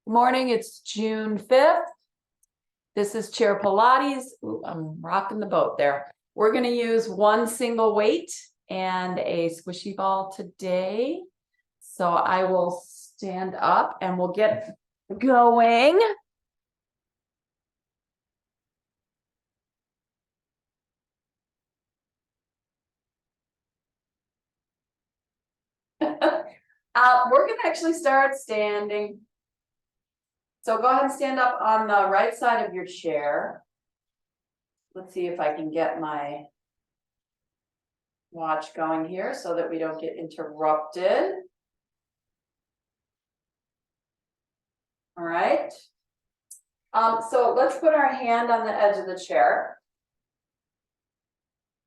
Morning, it's June 5th. This is Chair Pilates. Ooh, I'm rocking the boat there. We're going to use one single weight and a squishy ball today. So I will stand up and we'll get going. We're going to actually start standing. So go ahead and stand up on the right side of your chair. Let's see if I can get my watch going here so that we don't get interrupted. All right. So let's put our hand on the edge of the chair.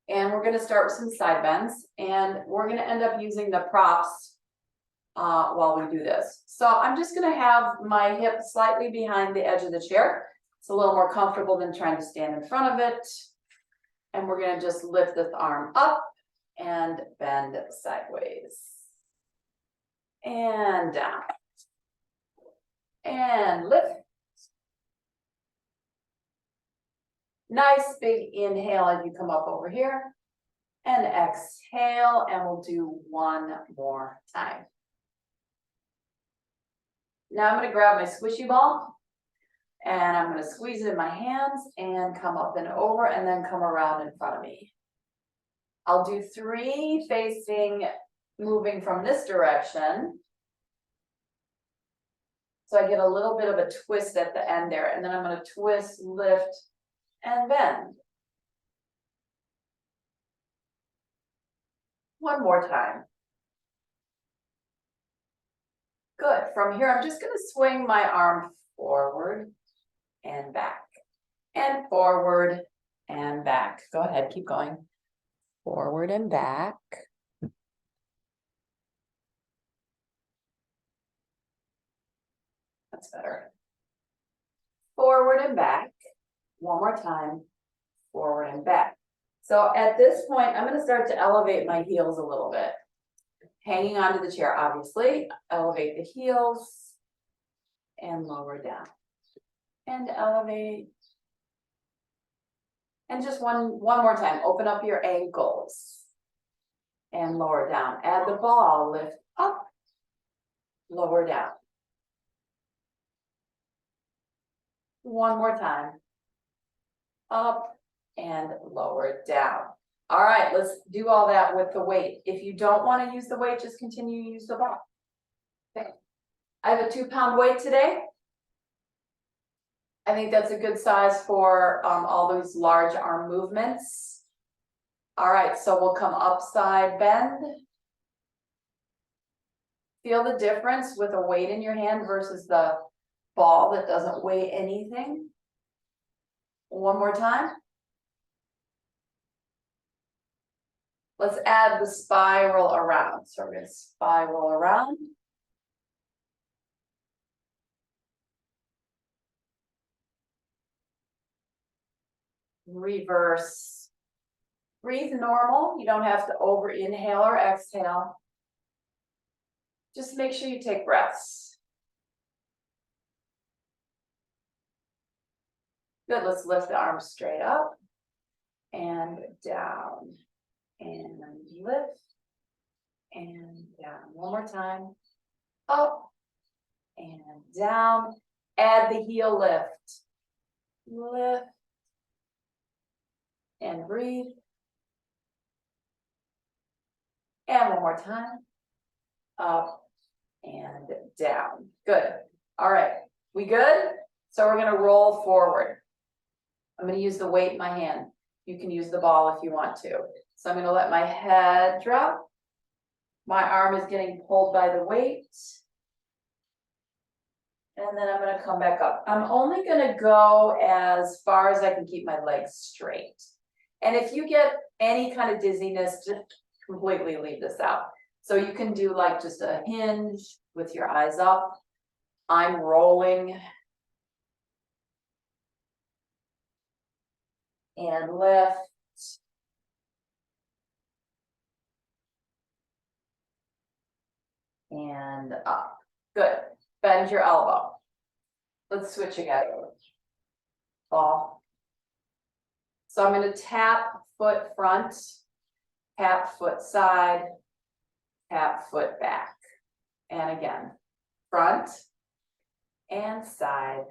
And we're going to start with some side bends. And we're going to end up using the props while we do this. So I'm just going to have my hip slightly behind the edge of the chair. It's a little more comfortable than trying to stand in front of it. And we're going to just lift this arm up and bend sideways. And down. And lift. Nice big inhale as you come up over here. And exhale, and we'll do one more time. Now I'm going to grab my squishy ball. And I'm going to squeeze it in my hands and come up and over and then come around in front of me. I'll do 3 facing, moving from this direction. So I get a little bit of a twist at the end there. And then I'm going to twist, lift, and bend. One more time. Good. From here, I'm just going to swing my arm forward and back. And forward and back. Go ahead, keep going. Forward and back. That's better. Forward and back. One more time. Forward and back. So at this point, I'm going to start to elevate my heels a little bit. Hanging onto the chair, obviously. Elevate the heels. And lower down. And elevate. And just one more time. Open up your ankles. And lower down. Add the ball. Lift up. Lower down. One more time. Up and lower down. All right, let's do all that with the weight. If you don't want to use the weight, just continue to use the ball. Okay. I have a 2-pound weight today. I think that's a good size for all those large arm movements. All right, so we'll come upside bend. Feel the difference with a weight in your hand versus the ball that doesn't weigh anything. One more time. Let's add the spiral around. So we're going to spiral around. Reverse. Breathe normal. You don't have to over inhale or exhale. Just make sure you take breaths. Good. Let's lift the arms straight up and down and lift and down. One more time. Up and down. Add the heel lift. Lift and breathe. And one more time. Up and down. Good. All right. We good? So we're going to roll forward. I'm going to use the weight in my hand. You can use the ball if you want to. So I'm going to let my head drop. My arm is getting pulled by the weight. And then I'm going to come back up. I'm only going to go as far as I can keep my legs straight. And if you get any kind of dizziness, just completely leave this out. So you can do like just a hinge with your eyes up. I'm rolling. And lift. And up. Good. Bend your elbow. Let's switch again. Ball. So I'm gonna tap foot front, tap foot side, tap foot back. And again, front and side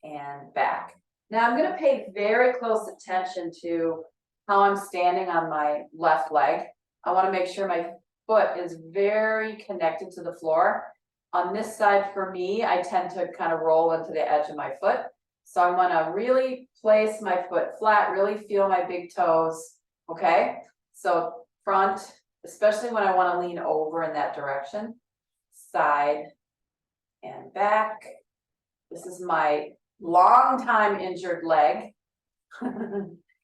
and back. Now I'm gonna pay very close attention to how I'm standing on my left leg. I wanna make sure my foot is very connected to the floor. On this side for me, I tend to kind of roll into the edge of my foot. So I wanna really place my foot flat, really feel my big toes, okay? So front, especially when I wanna lean over in that direction, side and back. This is my long time injured leg.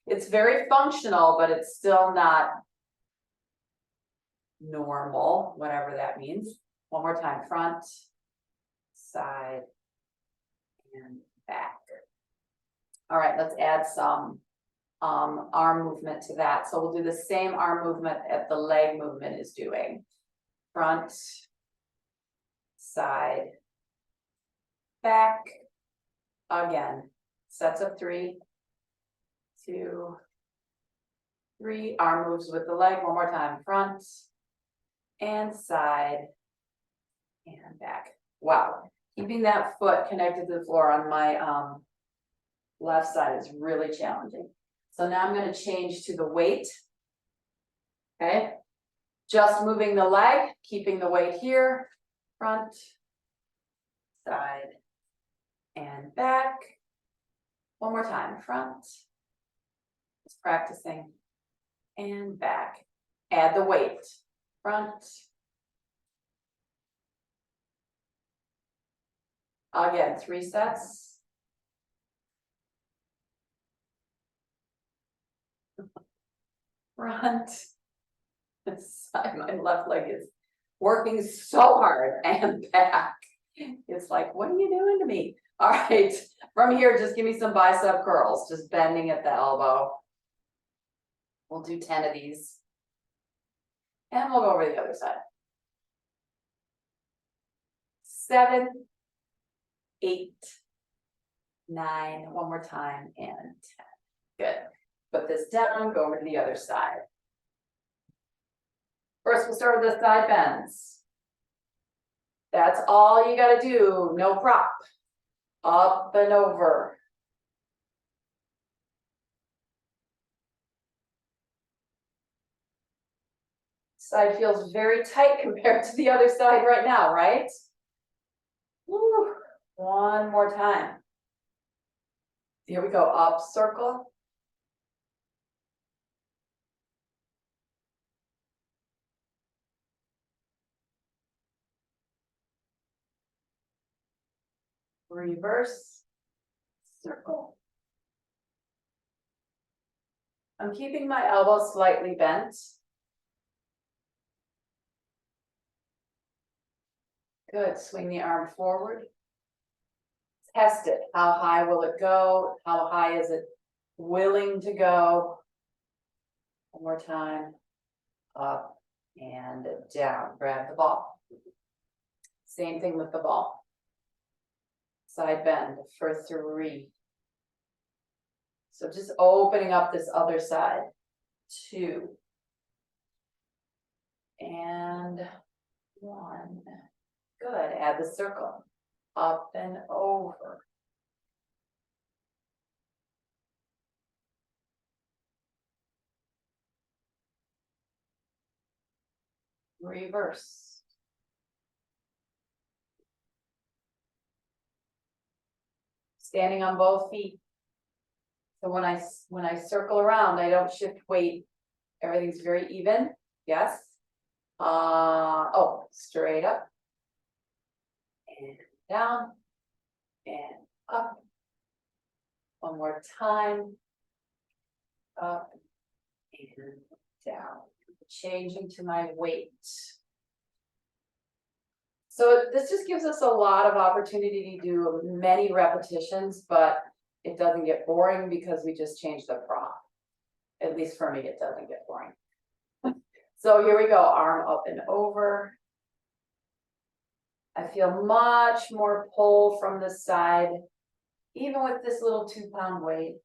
It's very functional, but it's still not normal, whatever that means. One more time, front, side, and back. All right, let's add some arm movement to that. So we'll do the same arm movement that the leg movement is doing. Front, side, back. Again, sets of 3, 2, 3. Arm moves with the leg. One more time, front and side and back. Wow, keeping that foot connected to the floor on my left side is really challenging. So now I'm going to change to the weight. Okay, just moving the leg, keeping the weight here, front, side, and back. One more time, front, just practicing, and back. Add the weight, front. Again, 3 sets. Front, side, my left leg is working so hard, and back. It's like, what are you doing to me? All right, from here, just give me some bicep curls, just bending at the elbow. We'll do 10 of these. And we'll go over the other side. 7, 8, 9, one more time, and 10. Good. Put this down, go over to the other side. First, we'll start with the side bends. That's all you gotta do, no prop. Up and over. Side feels very tight compared to the other side right now, right? Woo. One more time. Here we go, up, circle. Reverse, circle. I'm keeping my elbow slightly bent. Good, swing the arm forward. Test it, how high will it go? How high is it willing to go? One more time, up and down, grab the ball. Same thing with the ball. Side bend for 3. So just opening up this other side. 2. And 1. Good, add the circle. Up and over. Reverse. Standing on both feet. So when I circle around, I don't shift weight. Everything's very even. Yes. Oh, straight up. And down. And up. One more time. Up and down. Changing to my weight. So this just gives us a lot of opportunity to do many repetitions, but it doesn't get boring because we just change the prop. At least for me, it doesn't get boring. So here we go, arm up and over. I feel much more pull from the side, even with this little 2-pound weight.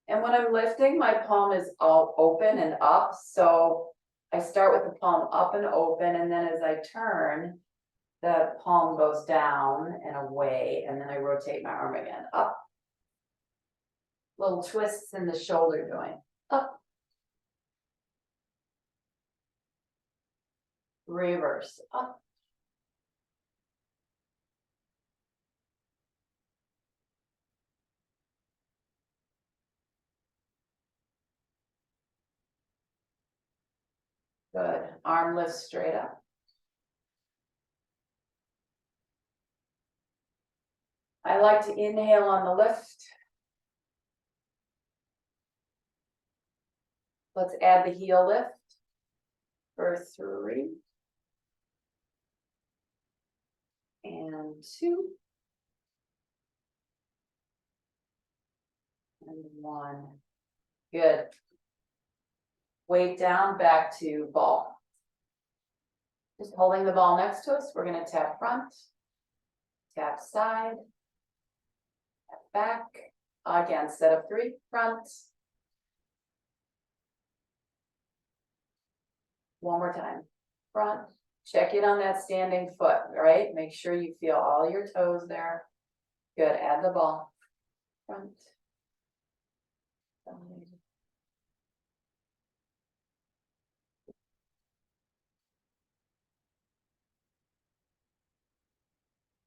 And when I'm lifting, my palm is all open and up, so I start with the palm up and open, and then as I turn, the palm goes down and away, and then I rotate my arm again, up. Little twists in the shoulder joint, up. Reverse, up. Good, arm lifts straight up. I like to inhale on the lift. Let's add the heel lift for 3. And 2. And 1. Good. Weight down, back to ball. Just holding the ball next to us, we're gonna tap front, tap side, tap back. Again, set of 3, front. One more time, front. Check in on that standing foot, right? Make sure you feel all your toes there. Good, add the ball. Front. Side.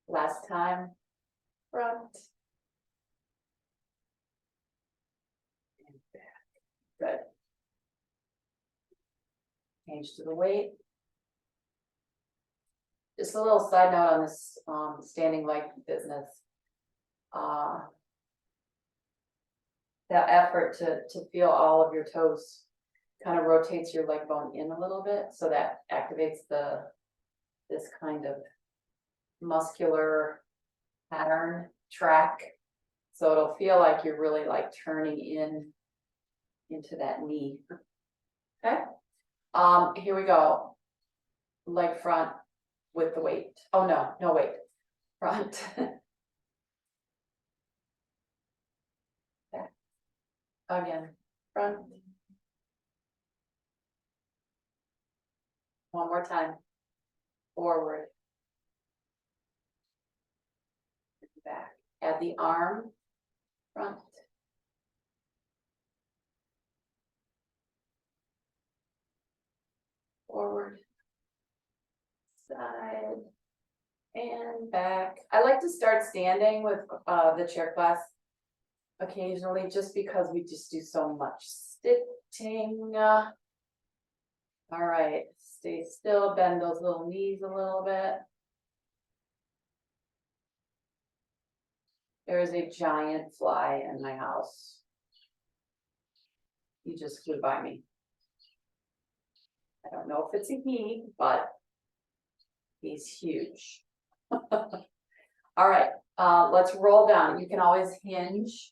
Last time, front. And back, good. Change to the weight. Just a little side note on this standing leg business. That effort to feel all of your toes kind of rotates your leg bone in a little bit, so that activates this kind of muscular pattern track. So it'll feel like you're really like turning into that knee. Okay. Here we go. Leg front with the weight. Oh no, no weight. Front. Back. Again. Front. One more time. Forward. Back. Add the arm. Front. Forward. Side. And back. I like to start standing with the chair class occasionally, just because we just do so much sitting. All right, stay still, bend those little knees a little bit. There is a giant fly in my house. He just flew by me. I don't know if it's a he, but he's huge. All right, let's roll down. You can always hinge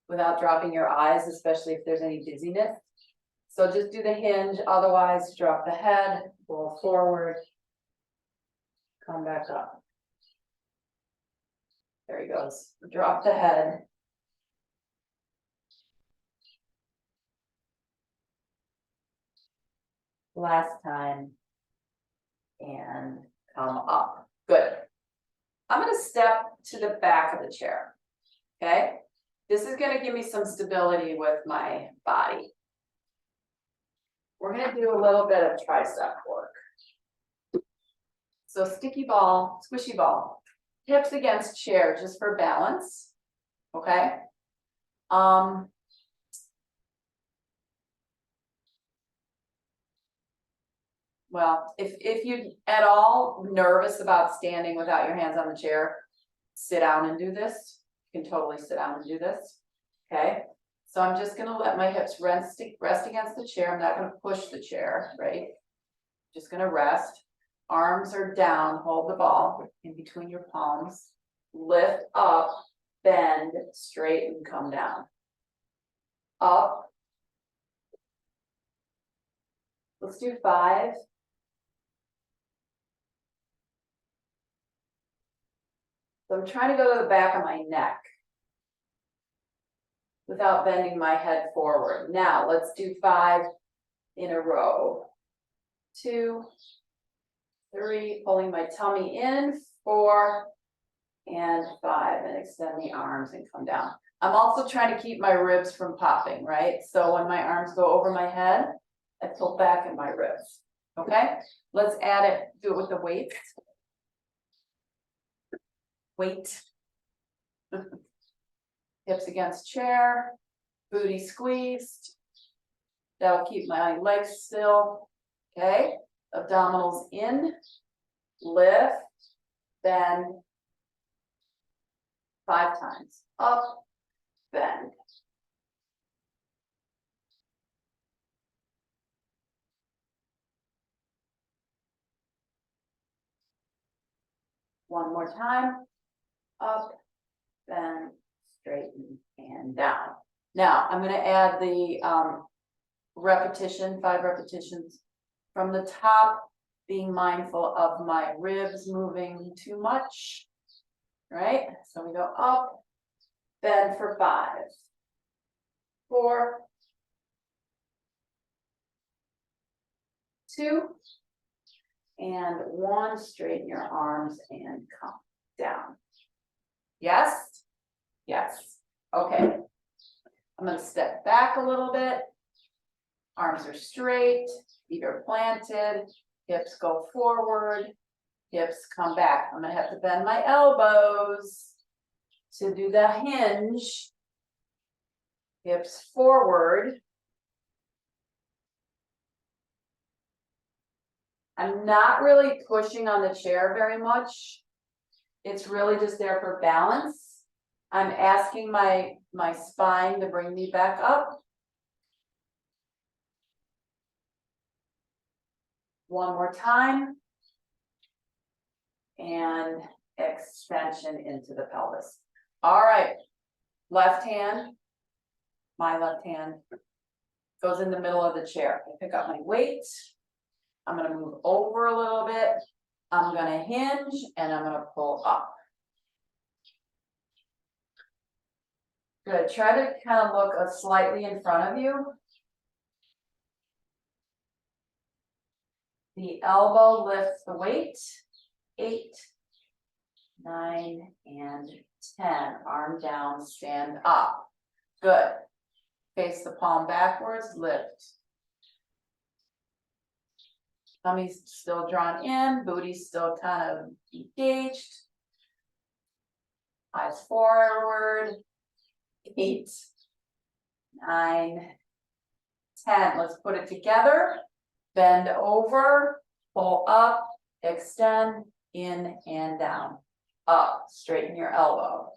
without dropping your eyes, especially if there's any dizziness. So just do the hinge, otherwise drop the head, roll forward, come back up. There he goes. Drop the head. Last time. And come up. Good. I'm going to step to the back of the chair. Okay. This is going to give me some stability with my body. We're going to do a little bit of tricep work. So sticky ball, squishy ball, hips against chair just for balance. Okay. Well, if you're at all nervous about standing without your hands on the chair, sit down and do this. You can totally sit down and do this. Okay. So I'm just going to let my hips rest against the chair. I'm not going to push the chair, right? Just going to rest. Arms are down, hold the ball in between your palms. Lift up, bend, straighten, come down. Up. Let's do 5. So I'm trying to go to the back of my neck without bending my head forward. Now let's do 5 in a row. 2, 3, pulling my tummy in, 4, and 5, and extend the arms and come down. I'm also trying to keep my ribs from popping, right? So when my arms go over my head, I pull back in my ribs, okay? Let's add it, do it with the weight. Weight. Hips against chair, booty squeezed. That'll keep my legs still, okay? Abdominals in, lift, bend, 5 times, up, bend. One more time, up, bend, straighten, and down. Now, I'm gonna add the repetition, 5 repetitions from the top, being mindful of my ribs moving too much, right? So we go up, bend for 5, 4, 2, and 1, straighten your arms and come down. Yes? Yes. Okay. I'm gonna step back a little bit. Arms are straight, feet are planted, hips go forward, hips come back. I'm gonna have to bend my elbows to do the hinge. Hips forward. I'm not really pushing on the chair very much. It's really just there for balance. I'm asking my spine to bring me back up. One more time. And extension into the pelvis. All right, left hand, my left hand goes in the middle of the chair. I pick up my weight. I'm gonna move over a little bit. I'm gonna hinge and I'm gonna pull up. Good, try to kind of look slightly in front of you. The elbow lifts the weight. 8, 9, and 10. Arm down, stand up. Good. Face the palm backwards, lift. Tummy's still drawn in, booty's still kind of engaged. Eyes forward. 8, 9, 10. Let's put it together. Bend over, pull up, extend, in and down. Up, straighten your elbow.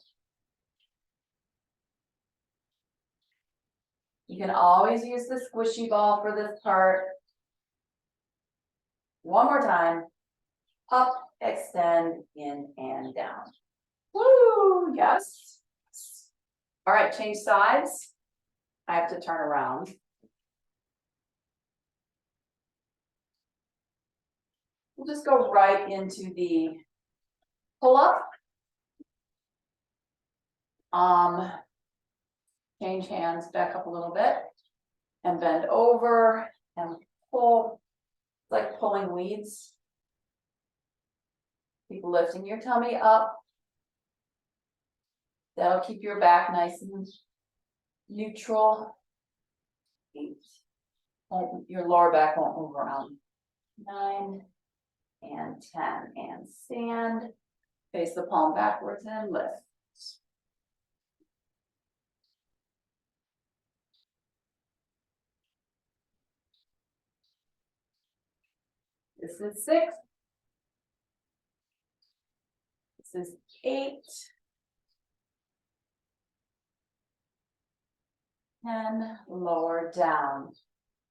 You can always use the squishy ball for this part. One more time. Up, extend, in and down. Woo, yes. All right, change sides. I have to turn around. We'll just go right into the pull-up. Change hands, back up a little bit, and bend over and pull, like pulling weeds. Keep lifting your tummy up. That'll keep your back nice and neutral. 8. Your lower back won't move around. 9 and 10, and stand. Face the palm backwards and lift. This is 6. This is 8. 10, lower down.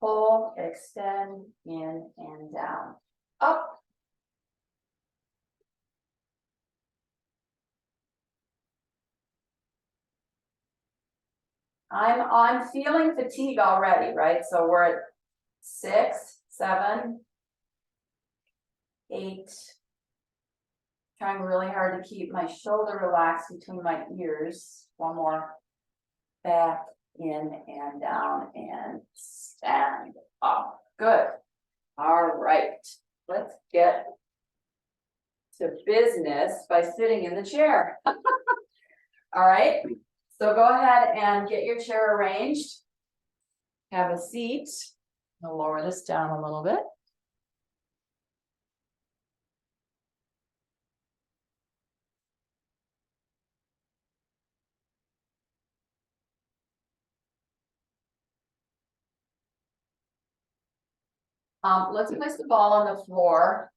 Pull, extend, in and down. Up. I'm feeling fatigue already, right? So we're at 6, 7, 8. Trying really hard to keep my shoulder relaxed between my ears. One more. Back, in, and down, and stand up. Good. All right. Let's get to business by sitting in the chair. All right. So go ahead and get your chair arranged. Have a seat. I'll lower this down a little bit. Let's place the ball on the floor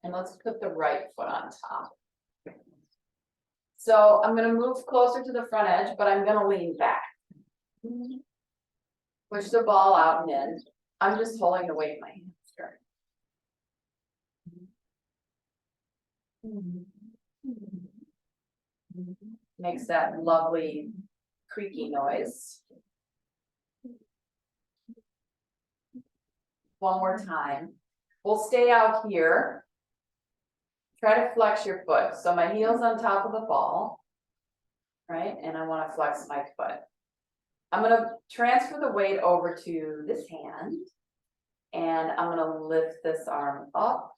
and let's put the right foot on top. So I'm going to move closer to the front edge, but I'm going to lean back. Push the ball out and in. I'm just holding the weight in my hamstring. Makes that lovely creaky noise. One more time. We'll stay out here. Try to flex your foot. So my heel's on top of the ball, right? And I want to flex my foot. I'm going to transfer the weight over to this hand. And I'm going to lift this arm up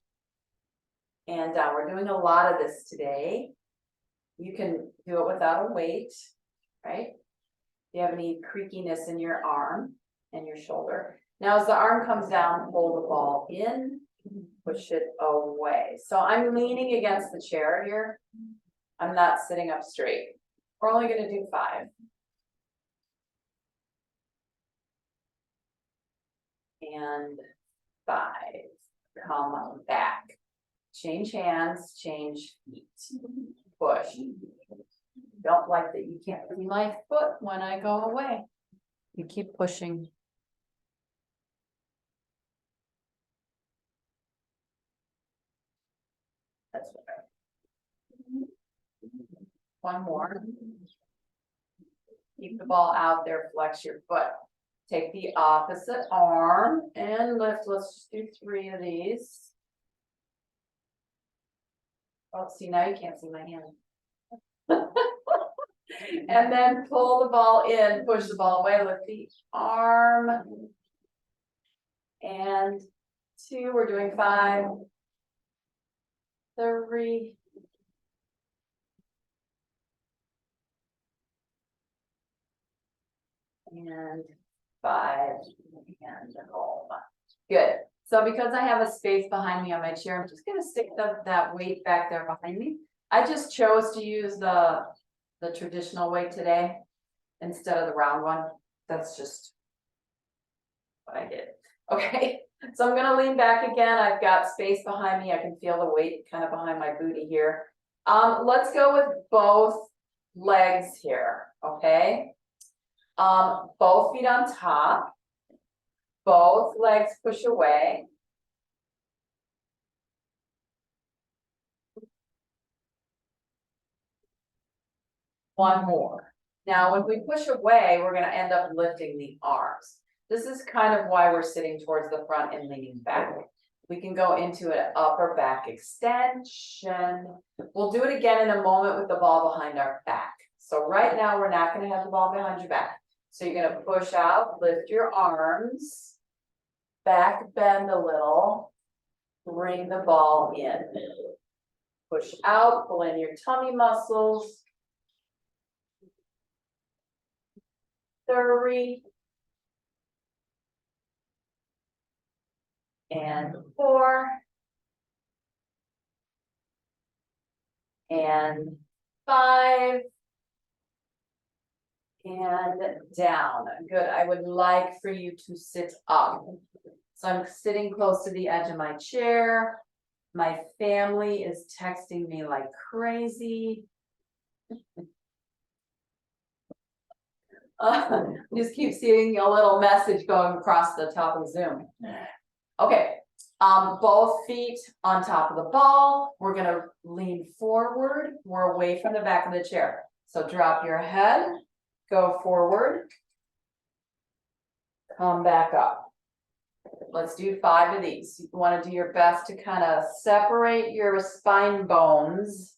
and down. We're doing a lot of this today. You can do it without a weight, right? If you have any creakiness in your arm and your shoulder. Now, as the arm comes down, pull the ball in, push it away. So I'm leaning against the chair here. I'm not sitting up straight. We're only going to do 5. And 5. Come back. Change hands, change feet. Push. Don't like that you can't see my foot when I go away. You keep pushing. That's better. One more. Keep the ball out there, flex your foot. Take the opposite arm and lift. Let's just do 3 of these. Oh, see, now you can't see my hand. And then pull the ball in, push the ball away, lift the arm. And 2, we're doing 5. 3. And 5, and home. Good. So because I have a space behind me on my chair, I'm just going to stick that weight back there behind me. I just chose to use the traditional weight today instead of the round one. That's just what I did. Okay. So I'm going to lean back again. I've got space behind me. I can feel the weight kind of behind my booty here. Let's go with both legs here. Okay. Both feet on top. Both legs push away. One more. Now, when we push away, we're going to end up lifting the arms. This is kind of why we're sitting towards the front and leaning back. We can go into an upper back extension. We'll do it again in a moment with the ball behind our back. So right now, we're not going to have the ball behind your back. So you're going to push out, lift your arms, back bend a little, bring the ball in. Push out, pull in your tummy muscles. 3. And 4. And 5. And down. Good. I would like for you to sit up. So I'm sitting close to the edge of my chair. My family is texting me like crazy. Just keep seeing a little message going across the top of Zoom. Okay. Both feet on top of the ball. We're going to lean forward. We're away from the back of the chair. So drop your head. Go forward, come back up. Let's do 5 of these. You want to do your best to kind of separate your spine bones.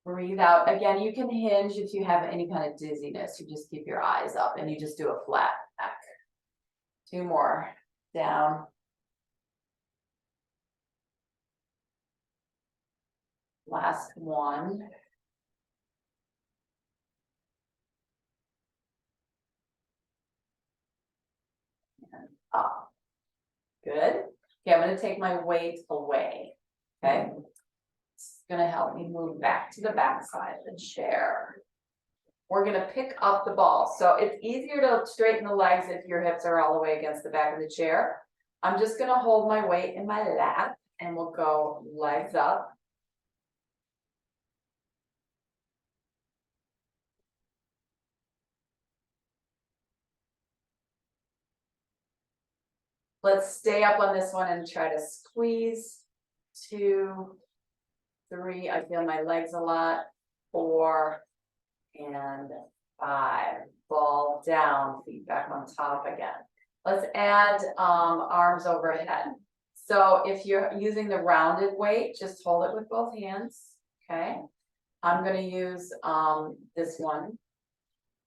Breathe out. Again, you can hinge if you have any kind of dizziness. You just keep your eyes up and you just do a flat back. 2 more. Down. Last one. And up. Good. Okay, I'm going to take my weight away. Okay. It's going to help me move back to the back side of the chair. We're going to pick up the ball. So it's easier to straighten the legs if your hips are all the way against the back of the chair. I'm just going to hold my weight in my lap and we'll go legs up. Let's stay up on this one and try to squeeze. 2, 3, I feel my legs a lot. 4 and 5. Ball down, feet back on top again. Let's add arms overhead. So if you're using the rounded weight, just hold it with both hands. Okay. I'm going to use this one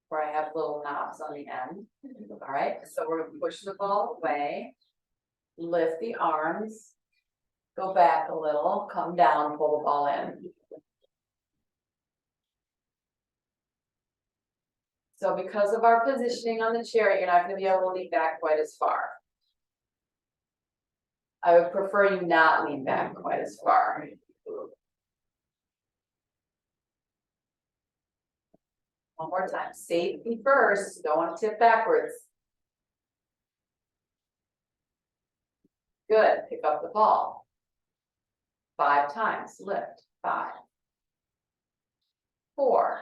where I have little knobs on the end. All right. So we're going to push the ball away, lift the arms, go back a little, come down, pull the ball in. So because of our positioning on the chair, you're not going to be able to lean back quite as far. I would prefer you not lean back quite as far. One more time. Safety first. Don't want to tip backwards. Good. Pick up the ball. 5 times. Lift. 5. 4.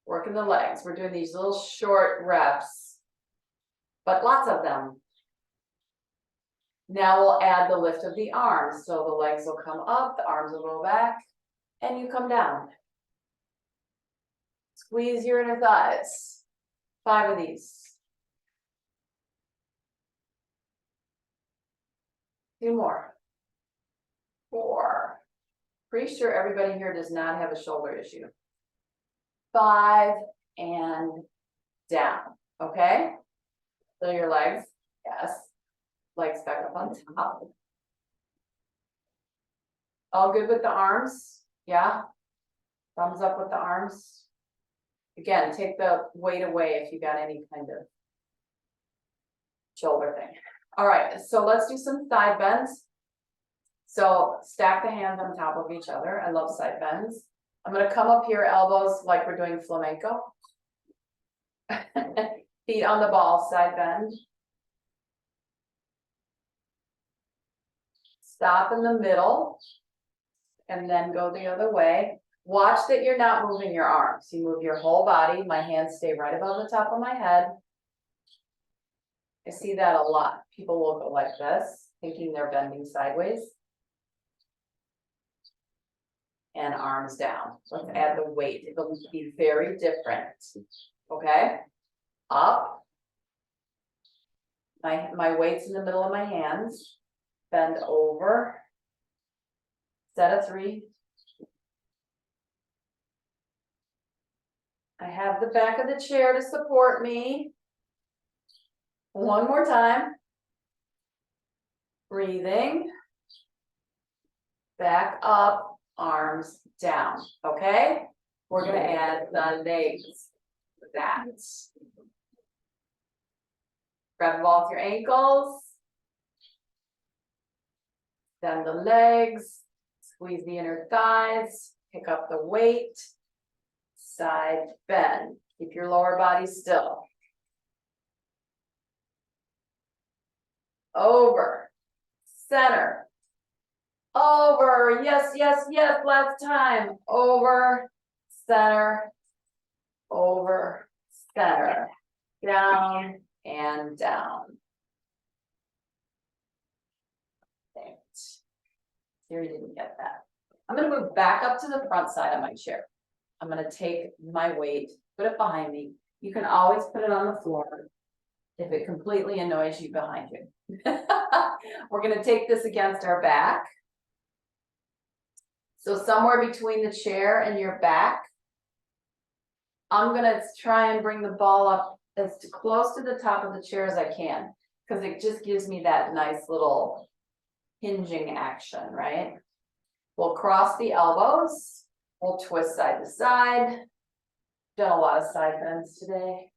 Working the legs. We're doing these little short reps, but lots of them. Now we'll add the lift of the arms. So the legs will come up, the arms will go back, and you come down. Squeeze your inner thighs. 5 of these. 2 more. 4. Pretty sure everybody here does not have a shoulder issue. 5 and down. Okay? So your legs, yes. Legs back up on top. All good with the arms? Yeah? Thumbs up with the arms. Again, take the weight away if you got any kind of shoulder thing. All right, so let's do some side bends. So stack the hands on top of each other. I love side bends. I'm going to come up here, elbows like we're doing flamenco. Feet on the ball, side bend. Stop in the middle and then go the other way. Watch that you're not moving your arms. You move your whole body. My hands stay right above the top of my head. I see that a lot. People will go like this, thinking they're bending sideways. And arms down. Let's add the weight. It'll be very different. Okay? Up. My weight's in the middle of my hands. Bend over. Set of 3. I have the back of the chair to support me. One more time. Breathing. Back up, arms down. Okay? We're going to add the legs to that. Grab the ball with your ankles. Then the legs. Squeeze the inner thighs. Pick up the weight. Side bend. Keep your lower body still. Over. Center. Over. Yes, yes, yes. Last time. Over. Center. Over. Center. Down and down. Thanks. Here you didn't get that. I'm going to move back up to the front side of my chair. I'm going to take my weight, put it behind me, You can always put it on the floor if it completely annoys you behind you. We're gonna take this against our back. So somewhere between the chair and your back, I'm gonna try and bring the ball up as close to the top of the chair as I can, because it just gives me that nice little hinging action, right? We'll cross the elbows, we'll twist side to side. Done a lot of side bends today.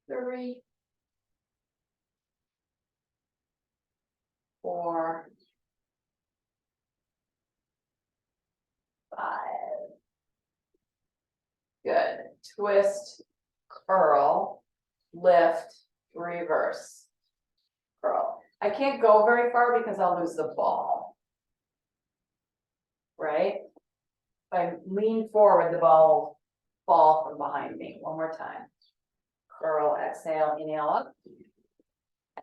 Three, 4, 5. Good. Twist, curl, lift, reverse, curl. I can't go very far because I'll lose the ball. Right? If I lean forward, the ball will fall from behind me. One more time. Curl, exhale, inhale up.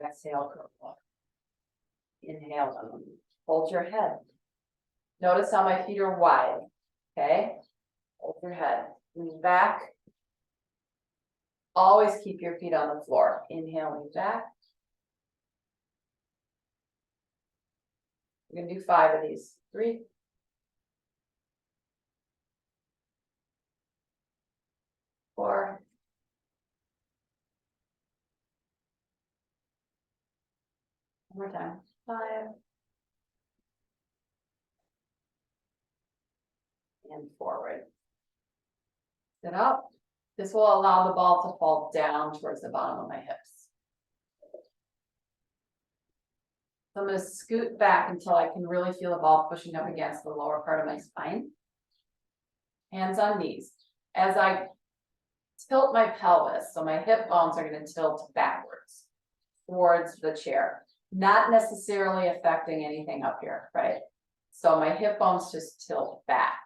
Exhale, curl up. Inhale up. Hold your head. Notice how my feet are wide. Okay? Hold your head. Lean back. Always keep your feet on the floor. Inhale, lean back. We're gonna do 5 of these. 3, 4, 1 more time. 5. And forward. Sit up. This will allow the ball to fall down towards the bottom of my hips. So I'm going to scoot back until I can really feel the ball pushing up against the lower part of my spine. Hands on knees. As I tilt my pelvis, so my hip bones are going to tilt backwards towards the chair, not necessarily affecting anything up here, right? So my hip bones just tilt back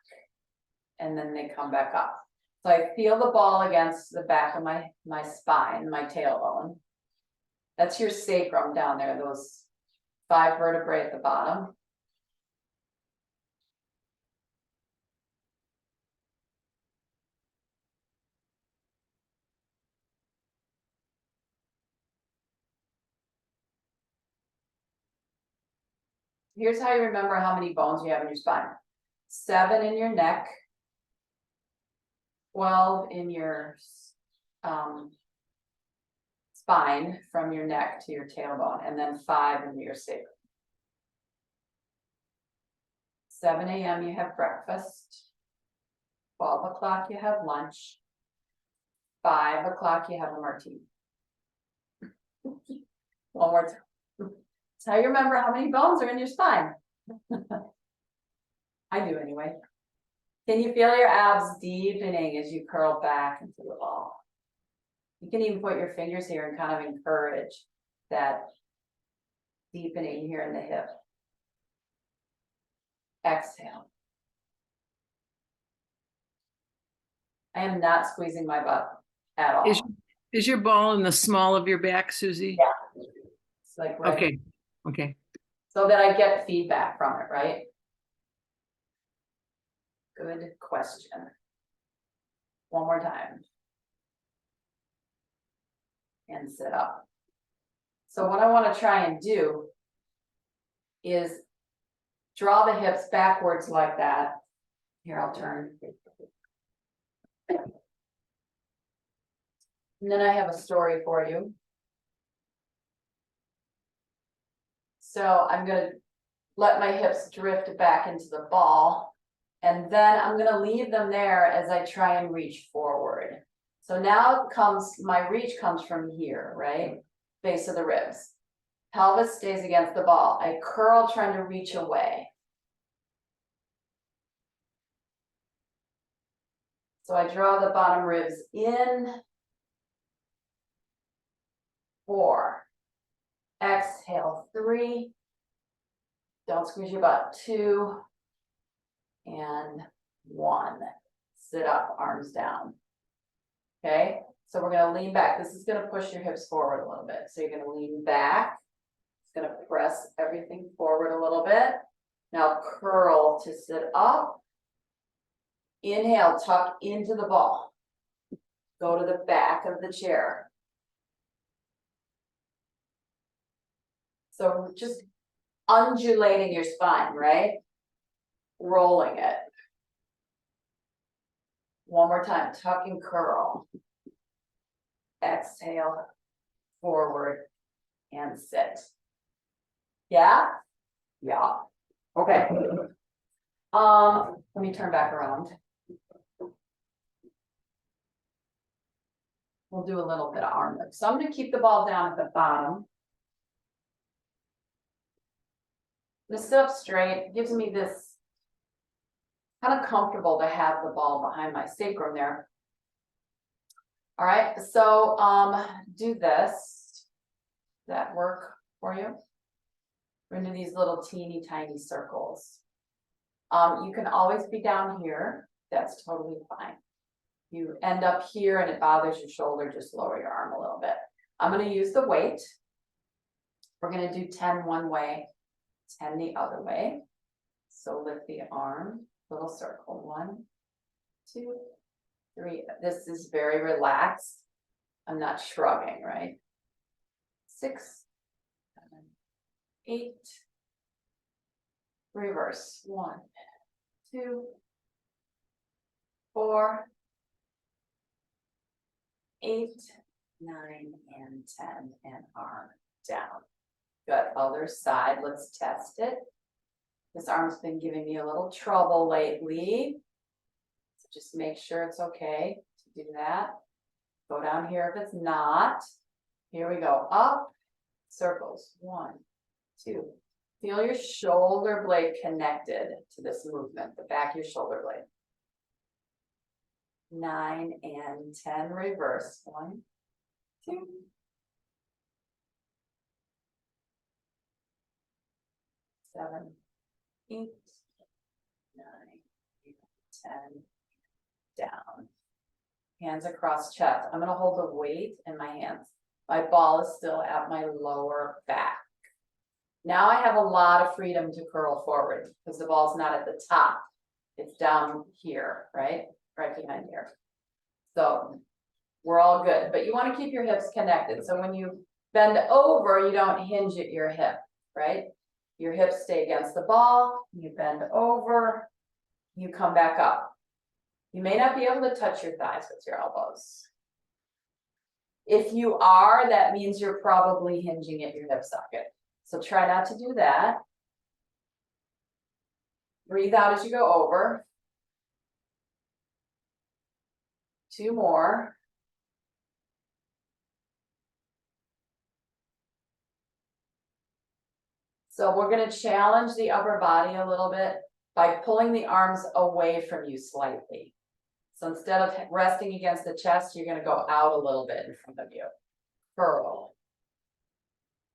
and then they come back up. So I feel the ball against the back of my spine, my tailbone. That's your sacrum down there, those 5 vertebrae at the bottom. Here's how you remember how many bones you have in your spine. 7 in your neck, 12 in your spine from your neck to your tailbone, and then 5 in your sacrum. 7 a.m. you have breakfast. 12 o'clock you have lunch. 5 o'clock you have a martini. One more time. That's how you remember how many bones are in your spine. I do anyway. Can you feel your abs deepening as you curl back into the ball? You can even put your fingers here and kind of encourage that deepening here in the hip. Exhale. I am not squeezing my butt at all. Is your ball in the small of your back, Susie? Yeah. It's like right. Okay. Okay. So that I get feedback from it, right? Good question. One more time. And sit up. So what I want to try and do is draw the hips backwards like that. Here, I'll turn. And then I have a story for you. So I'm going to let my hips drift back into the ball. And then I'm going to leave them there as I try and reach forward. So now my reach comes from here, right? Base of the ribs. Pelvis stays against the ball. I curl trying to reach away. So I draw the bottom ribs in. 4. Exhale, 3. Don't squeeze your butt. 2. And 1. Sit up, arms down. Okay, so we're going to lean back. This is going to push your hips forward a little bit. So you're going to lean back. It's going to press everything forward a little bit. Now curl to sit up. Inhale, tuck into the ball. Go to the back of the chair. So just undulating your spine, right? Rolling it. One more time, tuck and curl. Exhale, forward and sit. Yeah? Yeah. Okay. Let me turn back around. We'll do a little bit of arm lift. So I'm gonna keep the ball down at the bottom. This sit up straight, gives me this kind of comfortable to have the ball behind my sacrum there. All right, so do this. Does that work for you? We're gonna do these little teeny tiny circles. You can always be down here. That's totally fine. You end up here and it bothers your shoulder, just lower your arm a little bit. I'm gonna use the weight. We're gonna do 10 one way, 10 the other way. So lift the arm, little circle, 1, 2, 3. This is very relaxed. I'm not shrugging, right? 6, 7, 8. Reverse, 1, 2, 4, 8, 9, and 10, and arm down. Good, other side, let's test it. This arm's been giving me a little trouble lately. So just make sure it's okay to do that. Go down here if it's not. Here we go, up, circles, 1, 2. Feel your shoulder blade connected to this movement, the back of your shoulder blade. 9 and 10, reverse, 1, 2. 7, 8, 9, 10, down. Hands across chest. I'm gonna hold the weight in my hands. My ball is still at my lower back. Now I have a lot of freedom to curl forward because the ball's not at the top. It's down here, right? Right behind here. So we're all good, but you want to keep your hips connected. So when you bend over, you don't hinge at your hip, right? Your hips stay against the ball, you bend over, you come back up. You may not be able to touch your thighs with your elbows. If you are, that means you're probably hinging at your hip socket. So try not to do that. Breathe out as you go over. 2 more. So we're going to challenge the upper body a little bit by pulling the arms away from you slightly. So instead of resting against the chest, you're going to go out a little bit in front of you. Curl.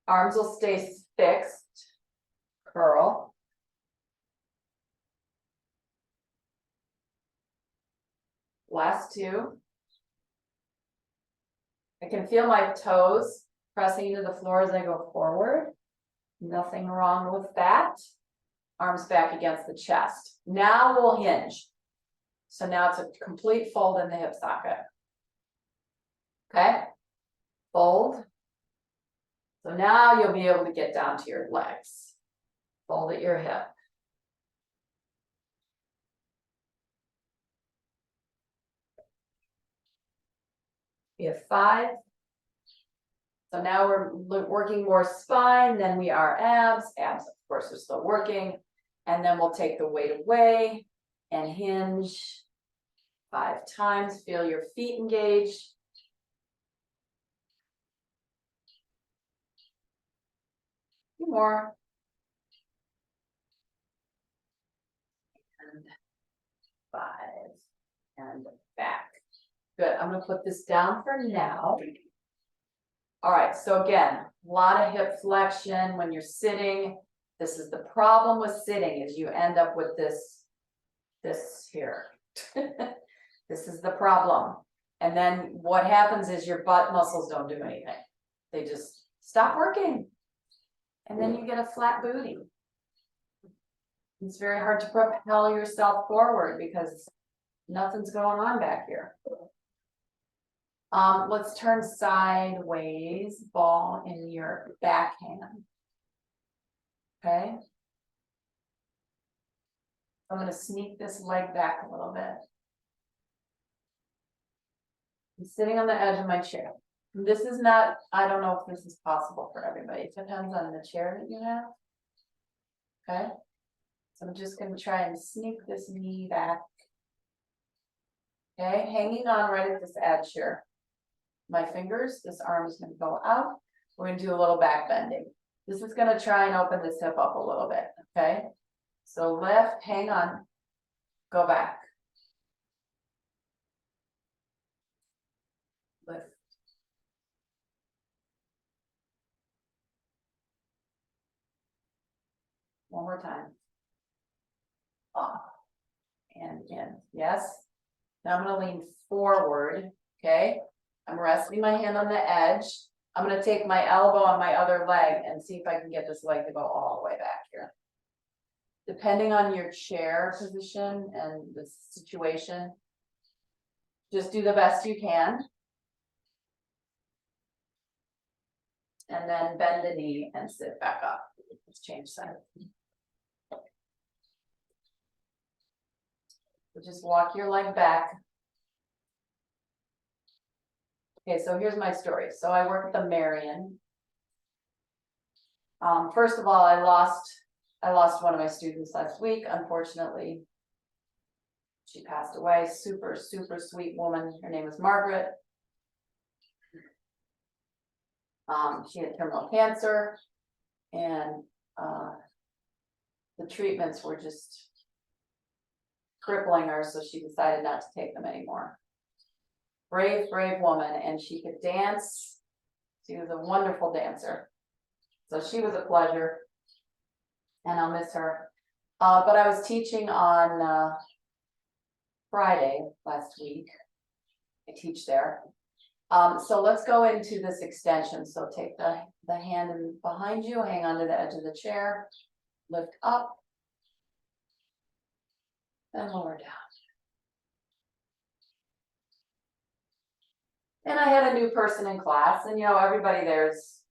Arms will stay fixed. Curl. Last 2. I can feel my toes pressing into the floor as I go forward. Nothing wrong with that. Arms back against the chest. Now we'll hinge. So now it's a complete fold in the hip socket. Okay? Fold. So now you'll be able to get down to your legs. Fold at your hip. We have 5. So now we're working more spine than we are abs. Abs, of course, are still working. And then we'll take the weight away and hinge 5 times. Feel your feet engage. Two more. And 5. And back. Good. I'm going to put this down for now. All right. So again, a lot of hip flexion when you're sitting. This is the problem with sitting is you end up with this here. This is the problem. And then what happens is your butt muscles don't do anything. They just stop working. And then you get a flat booty. It's very hard to propel yourself forward because nothing's going on back here. Let's turn sideways, ball in your backhand. Okay. I'm gonna sneak this leg back a little bit. I'm sitting on the edge of my chair. This is not, I don't know if this is possible for everybody. It depends on the chair that you have. Okay. So I'm just gonna try and sneak this knee back. Okay, hanging on right at this edge here. My fingers, this arm is gonna go out. We're gonna do a little back bending. This is gonna try and open this hip up a little bit, okay? So lift, hang on, go back. Lift. One more time. Up and in, yes. Now I'm gonna lean forward, okay? I'm resting my hand on the edge. I'm gonna take my elbow on my other leg and see if I can get this leg to go all the way back here. Depending on your chair position and the situation, just do the best you can. And then bend the knee and sit back up. Let's change side. So just walk your leg back. Okay, so here's my story. So I work at the Marion. First of all, I lost one of my students last week. Unfortunately, she passed away. Super, super sweet woman. Her name was Margaret. She had terminal cancer, and the treatments were just crippling her, so she decided not to take them anymore. Brave, brave woman, and she could dance. She was a wonderful dancer. So she was a pleasure, and I'll miss her. But I was teaching on Friday last week. I teach there. So let's go into this extension. So take the hand behind you, hang onto the edge of the chair, lift up, and lower down. And I had a new person in class, and you know, everybody there's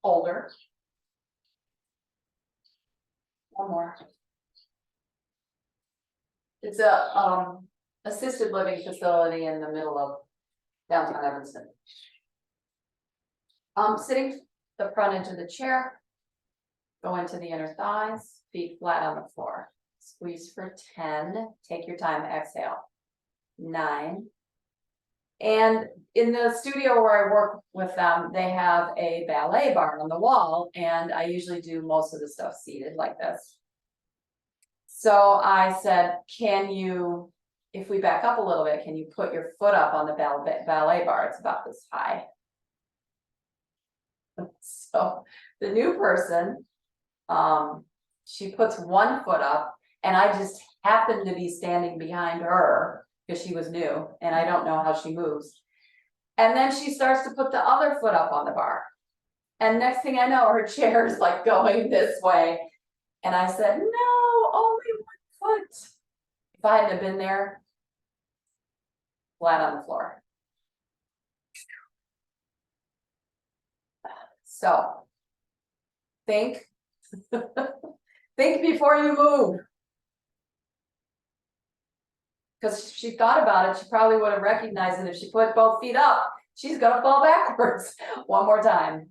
older. One more. It's a assisted living facility in the middle of downtown Evanston. Sitting the front edge of the chair, go into the inner thighs, feet flat on the floor. Squeeze for 10, take your time, exhale. 9. And in the studio where I work with them, they have a ballet bar on the wall, and I usually do most of the stuff seated like this. So I said, can you, if we back up a little bit, can you put your foot up on the ballet bar? It's about this high. So the new person, she puts one foot up, and I just happened to be standing behind her because she was new, and I don't know how she moves. And then she starts to put the other foot up on the bar. And next thing I know, her chair is like going this way. And I said, no, only one foot. If I hadn't have been there, flat on the floor. So, think before you move. Because she thought about it, she probably would have recognized it. If she put both feet up, she's gonna fall backwards. One more time.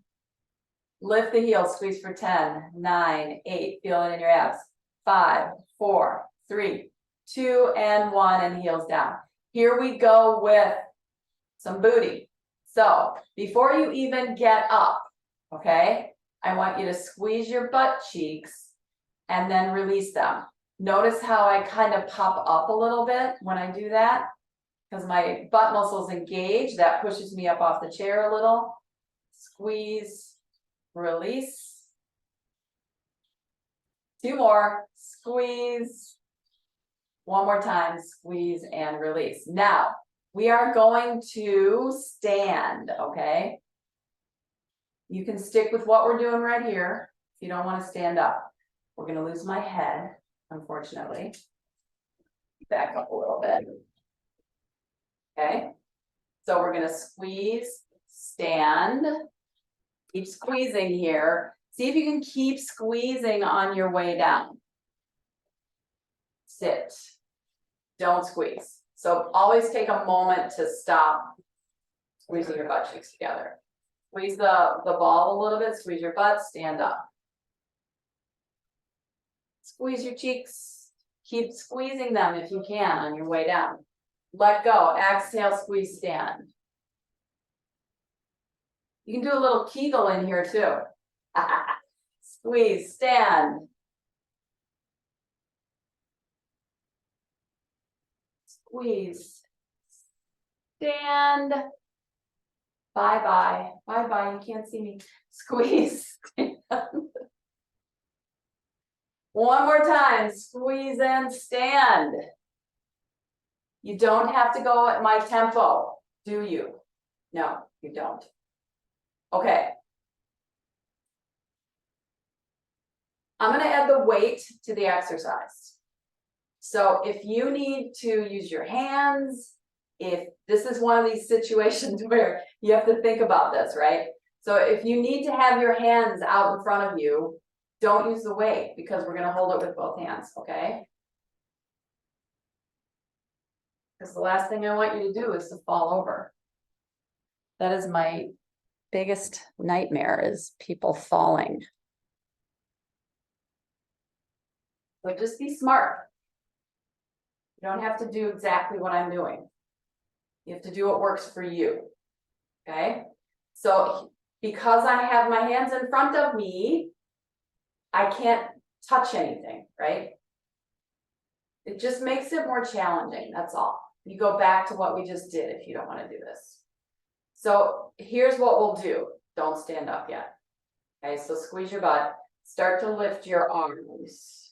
Lift the heels, squeeze for 10, 9, 8, feel it in your abs. 5, 4, 3, 2, and 1, and heels down. Here we go with some booty. So before you even get up, okay, I want you to squeeze your butt cheeks and then release them. Notice how I kind of pop up a little bit when I do that, because my butt muscles engage. That pushes me up off the chair a little. Squeeze, release. 2 more, squeeze. 1 more time, squeeze and release. Now, we are going to stand, okay? You can stick with what we're doing right here if you don't want to stand up. We're gonna lose my head, unfortunately. Back up a little bit. Okay, so we're gonna squeeze, stand. Keep squeezing here. See if you can keep squeezing on your way down. Sit. Don't squeeze. So always take a moment to stop squeezing your butt cheeks together. Squeeze the ball a little bit, squeeze your butt, stand up. Squeeze your cheeks. Keep squeezing them if you can on your way down. Let go. Exhale, squeeze, stand. You can do a little Kegel in here too. Squeeze, stand. Squeeze, stand. Bye-bye, bye-bye, you can't see me. Squeeze, stand. One more time, squeeze and stand. You don't have to go at my tempo, do you? No, you don't. Okay. I'm gonna add the weight to the exercise. So if you need to use your hands, if this is one of these situations where you have to think about this, right? So if you need to have your hands out in front of you, don't use the weight because we're gonna hold it with both hands, okay? Because the last thing I want you to do is to fall over. That is my biggest nightmare, is people falling. So just be smart. You don't have to do exactly what I'm doing. You have to do what works for you, okay? So because I have my hands in front of me, I can't touch anything, right? It just makes it more challenging, that's all. You go back to what we just did if you don't want to do this. So here's what we'll do. Don't stand up yet. Okay, so squeeze your butt. Start to lift your arms.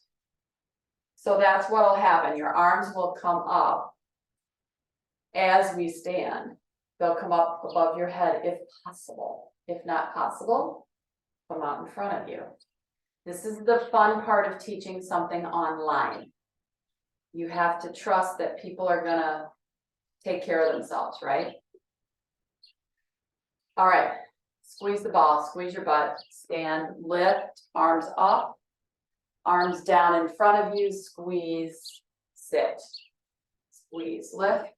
So that's what'll happen. Your arms will come up as we stand. They'll come up above your head if possible. If not possible, come out in front of you. This is the fun part of teaching something online. You have to trust that people are gonna take care of themselves, right? All right, squeeze the ball, squeeze your butt, stand, lift, arms up, arms down in front of you, squeeze, sit, squeeze, lift.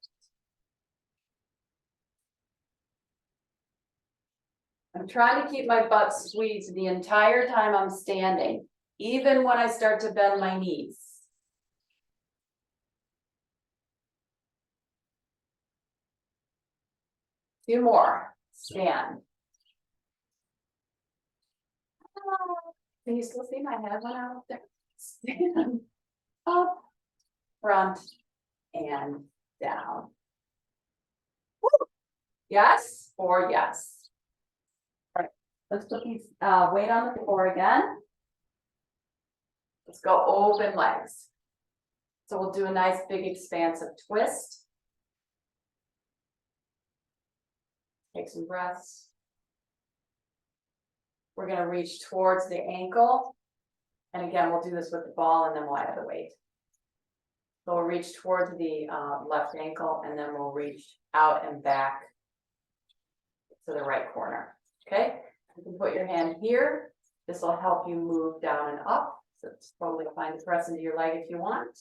I'm trying to keep my butt squeezed the entire time I'm standing, even when I start to bend my knees. Few more, stand. Can you still see my head when I'm up there? Stand up, front, and down. Woo. Yes or yes? All right, let's put these weight on the floor again. Let's go open legs. So we'll do a nice big expansive twist. Take some breaths. We're gonna reach towards the ankle. And again, we'll do this with the ball and then we'll add the weight. So we'll reach towards the left ankle and then we'll reach out and back to the right corner, okay? You can put your hand here. This will help you move down and up. So it's totally fine to press into your leg if you want.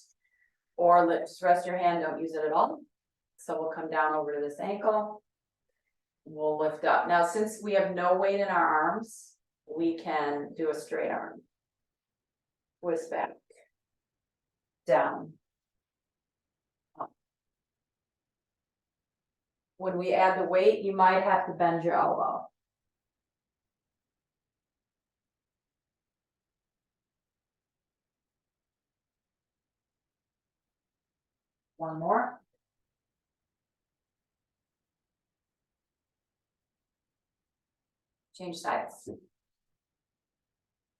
Or just rest your hand, don't use it at all. So we'll come down over to this ankle. We'll lift up. Now, since we have no weight in our arms, we can do a straight arm. Twist back, down, up. When we add the weight, you might have to bend your elbow. One more. Change sides.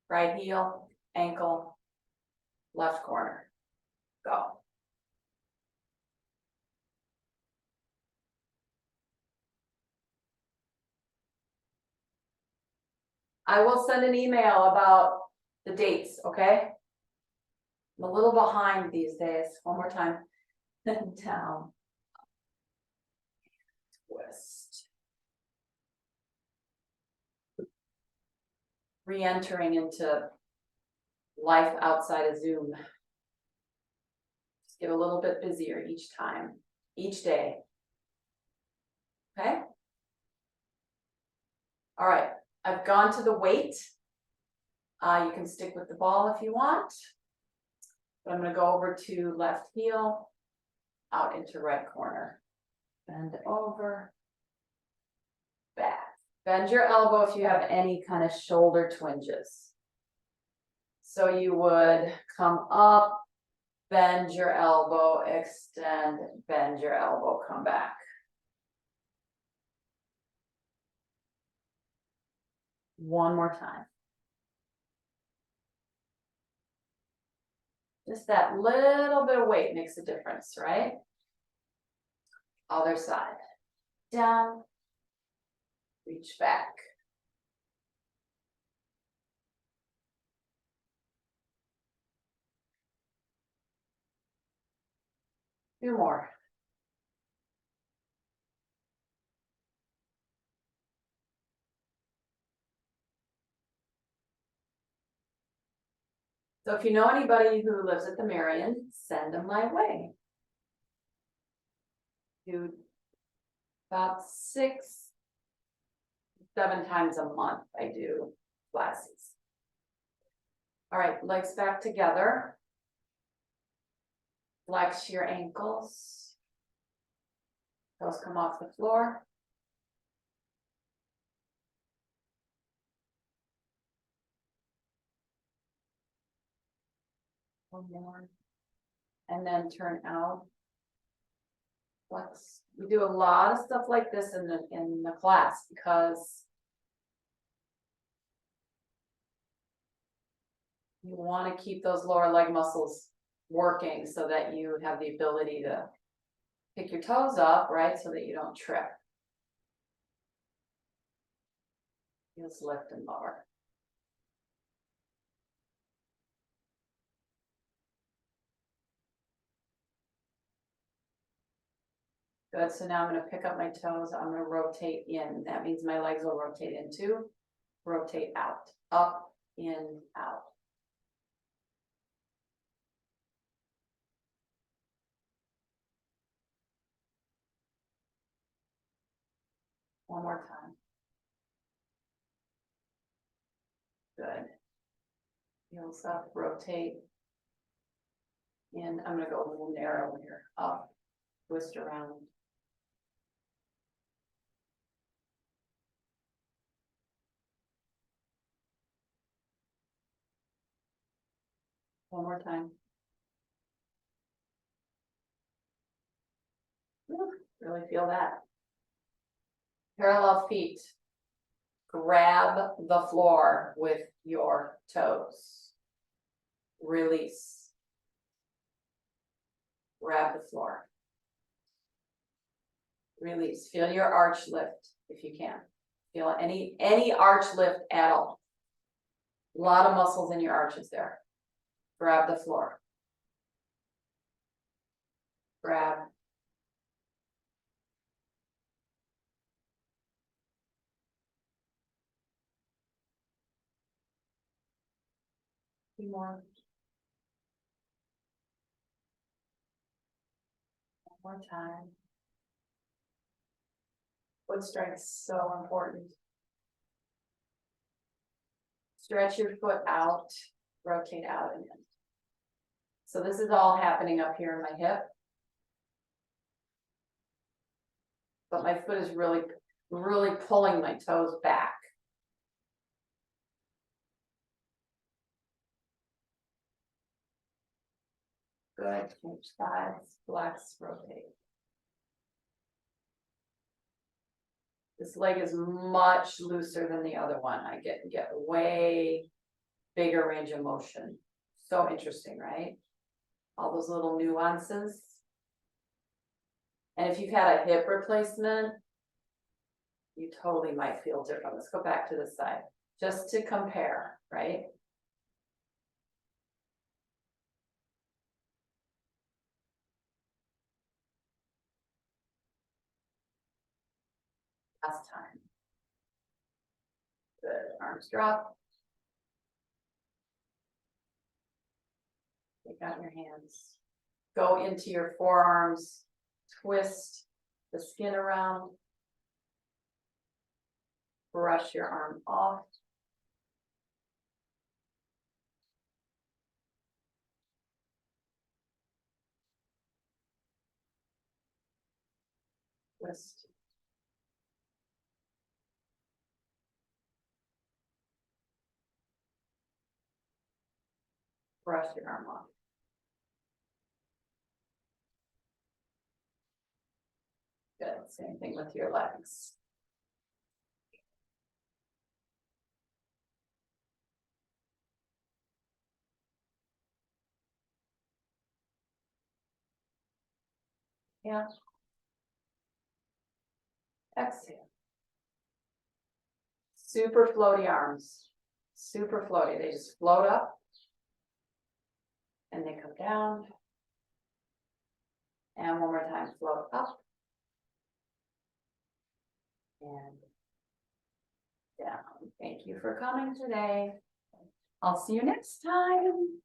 Right heel, ankle, left corner, go. I will send an email about the dates, okay? I'm a little behind these days. One more time. Down. Twist. Re-entering into life outside of Zoom. Just get a little bit busier each time, each day. Okay? All right, I've gone to the weight. You can stick with the ball if you want. But I'm gonna go over to left heel, out into right corner. Bend over, back. Bend your elbow if you have any kind of shoulder twinges. So you would come up, bend your elbow, extend, bend your elbow, come back. One more time. Just that little bit of weight makes a difference, right? Other side. Down, reach back. Two more. So if you know anybody who lives at the Marion, send them my way. Do about 6, 7 times a month I do classes. All right, legs back together. Flex your ankles. Toes come off the floor. One more. And then turn out. Flex. We do a lot of stuff like this in the class because you want to keep those lower leg muscles working so that you have the ability to pick your toes up, right? So that you don't trip. Heels lift and lower. Good, so now I'm gonna pick up my toes, I'm gonna rotate in. That means my legs will rotate into, rotate out, up, in, out. One more time. Good. Heels up, rotate. In, I'm gonna go a little narrow here, up, twist around. One more time. Really feel that. Parallel feet. Grab the floor with your toes. Release. Grab the floor. Release. Feel your arch lift if you can. Feel any arch lift at all. A lot of muscles in your arches there. Grab the floor. Grab. Two more. One more time. Foot strength is so important. Stretch your foot out, rotate out and in. So this is all happening up here in my hip. But my foot is really pulling my toes back. Good, change sides, flex, rotate. This leg is much looser than the other one. I get way bigger range of motion. So interesting, right? All those little nuances. And if you've had a hip replacement, you totally might feel different. Let's go back to this side, just to compare, right? Last time. Good, arms drop. Take out your hands. Go into your forearms, twist the skin around. Brush your arm off. Twist. Brush your arm off. Good, same thing with your legs. Yeah. Exhale. Super floaty arms. Super floaty. They just float up. And they come down. And one more time, float up. And down. Thank you for coming today. I'll see you next time.